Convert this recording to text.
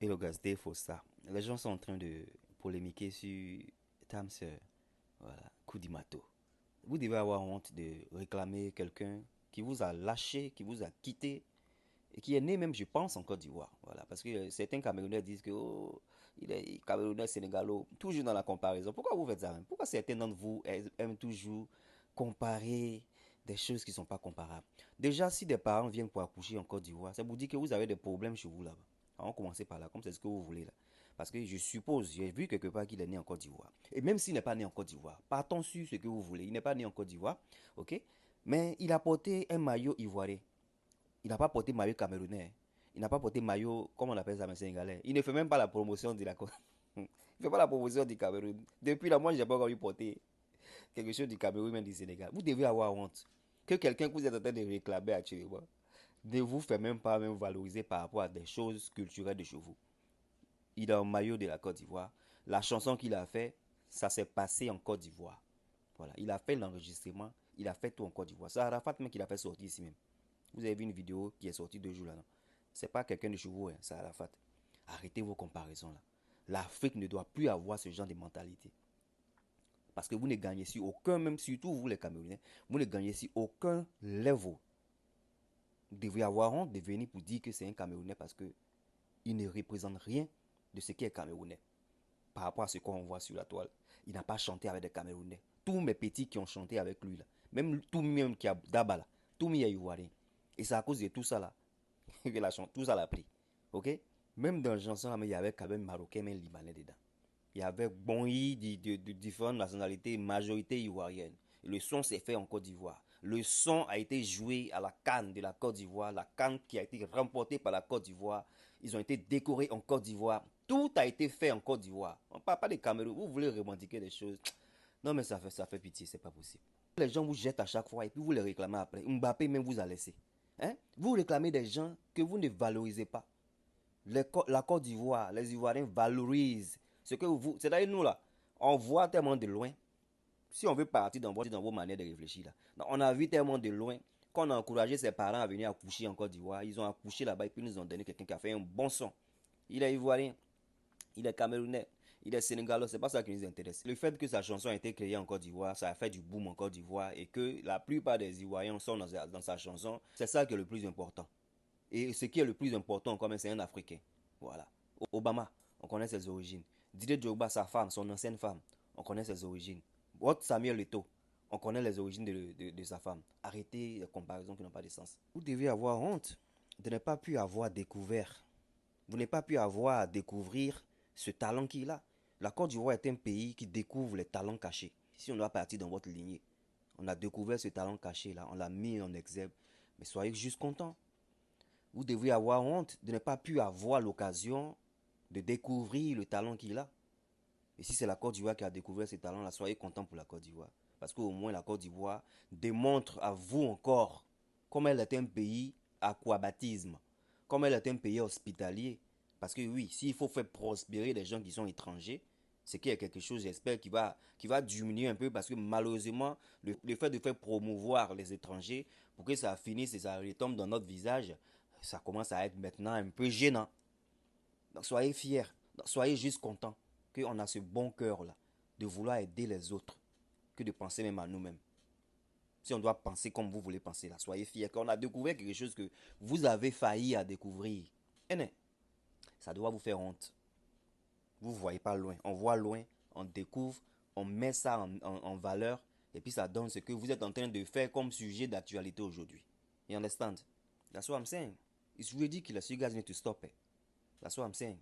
Hello guys, Dave Fossa. Les gens sont en train de polémiquer sur Tamser, voilà, coup d'Imato. Vous devez avoir honte de réclamer quelqu'un qui vous a lâché, qui vous a quitté et qui est né même, je pense, en Côte d'Ivoire. Voilà, parce que certains Camerounais disent que oh, il est Camerounais, Sénégalo, toujours dans la comparaison. Pourquoi vous faites ça même? Pourquoi certains d'entre vous aiment toujours comparer des choses qui ne sont pas comparables? Déjà, si des parents viennent pour accoucher en Côte d'Ivoire, ça vous dit que vous avez des problèmes chez vous là-bas. On va commencer par là, comme c'est ce que vous voulez là. Parce que je suppose, j'ai vu quelque part qu'il est né en Côte d'Ivoire. Et même s'il n'est pas né en Côte d'Ivoire, partons sur ce que vous voulez. Il n'est pas né en Côte d'Ivoire, ok? Mais il a porté un maillot ivoirien. Il n'a pas porté maillot camerounais. Il n'a pas porté maillot, comment on appelle ça, mais sénégalais. Il ne fait même pas la promotion de la Côte. Il ne fait pas la promotion du Cameroun. Depuis là, moi, je n'ai pas encore vu porter quelque chose du Cameroun, même du Sénégal. Vous devez avoir honte que quelqu'un que vous êtes en train de réclamer actuellement ne vous fait même pas même valoriser par rapport à des choses culturelles de chez vous. Il a un maillot de la Côte d'Ivoire. La chanson qu'il a fait, ça s'est passé en Côte d'Ivoire. Voilà, il a fait l'enregistrement, il a fait tout en Côte d'Ivoire. C'est Arafat même qui l'a fait sortir ici même. Vous avez vu une vidéo qui est sortie 2 jours là, non? C'est pas quelqu'un de chez vous, hein, c'est Arafat. Arrêtez vos comparaisons là. L'Afrique ne doit plus avoir ce genre de mentalité. Parce que vous ne gagnez sur aucun, même surtout vous les Camerounais, vous ne gagnez sur aucun level. Vous devriez avoir honte de venir pour dire que c'est un Camerounais parce que il ne représente rien de ce qui est Camerounais. Par rapport à ce qu'on voit sur la toile. Il n'a pas chanté avec des Camerounais. Tous mes petits qui ont chanté avec lui là, même tout même qui a d'Aba là, tout mis à Ivoirien. Et c'est à cause de tout ça là que tout ça l'a pris. Ok? Même dans le chanson là, mais il y avait quand même Marocain, même Libanais dedans. Il y avait Bonyi de différentes nationalités, majorité ivoirienne. Le son s'est fait en Côte d'Ivoire. Le son a été joué à la CAN de la Côte d'Ivoire. La CAN qui a été remportée par la Côte d'Ivoire. Ils ont été décorés en Côte d'Ivoire. Tout a été fait en Côte d'Ivoire. On ne parle pas des Cameroun. Vous voulez revendiquer des choses. Non mais ça fait pitié, c'est pas possible. Les gens vous jettent à chaque fois et puis vous les réclamez après. Mbappé même vous a laissé. Hein? Vous réclamez des gens que vous ne valorisez pas. La Côte d'Ivoire, les Ivoiriens valorisent ce que vous. C'est-à-dire, nous, là, on voit tellement de loin. Si on veut partir dans vos manières de réfléchir, là, on a vu tellement de loin qu'on a encouragé ses parents à venir accoucher en Côte d'Ivoire. Ils ont accouché là-bas et puis ils nous ont donné quelqu'un qui a fait un bon son. Il est Ivoirien, il est Camerounais, il est Sénégalais, c'est pas ça qui nous intéresse. Le fait que sa chanson a été créée en Côte d'Ivoire, ça a fait du boom en Côte d'Ivoire et que la plupart des Ivoiriens sont dans sa chanson, c'est ça qui est le plus important. Et ce qui est le plus important, quand même, c'est un Africain. Voilà. Obama, on connaît ses origines. Didier Drogba, sa femme, son ancienne femme, on connaît ses origines. Samuel Eto'o, on connaît les origines de sa femme. Arrêtez les comparaisons qui n'ont pas de sens. Vous devez avoir honte de ne pas pu avoir découvert. Vous n'avez pas pu avoir à découvrir ce talent qu'il a. La Côte d'Ivoire est un pays qui découvre les talents cachés. Si on doit partir dans votre lignée, on a découvert ce talent caché là, on l'a mis en exergue. Mais soyez juste contents. Vous devriez avoir honte de ne pas pu avoir l'occasion de découvrir le talent qu'il a. Et si c'est la Côte d'Ivoire qui a découvert ce talent-là, soyez content pour la Côte d'Ivoire. Parce qu'au moins la Côte d'Ivoire démontre à vous encore comme elle est un pays aquabatisme, comme elle est un pays hospitalier. Parce que oui, s'il faut faire prospérer les gens qui sont étrangers, c'est qu'il y a quelque chose, j'espère, qui va diminuer un peu parce que malheureusement, le fait de faire promouvoir les étrangers pour que ça finisse et ça retombe dans notre visage, ça commence à être maintenant un peu gênant. Donc soyez fiers, donc, soyez juste contents qu'on a ce bon cœur-là de vouloir aider les autres que de penser même à nous-mêmes. Si on doit penser comme vous voulez penser là, soyez fiers qu'on a découvert quelque chose que vous avez failli à découvrir. Et non, ça doit vous faire honte. Vous ne voyez pas loin. On voit loin, on découvre, on met ça en valeur et puis ça donne ce que vous êtes en train de faire comme sujet d'actualité aujourd'hui. You understand? That's what I'm saying. It's ridiculous. You guys need to stop it. That's what I'm saying.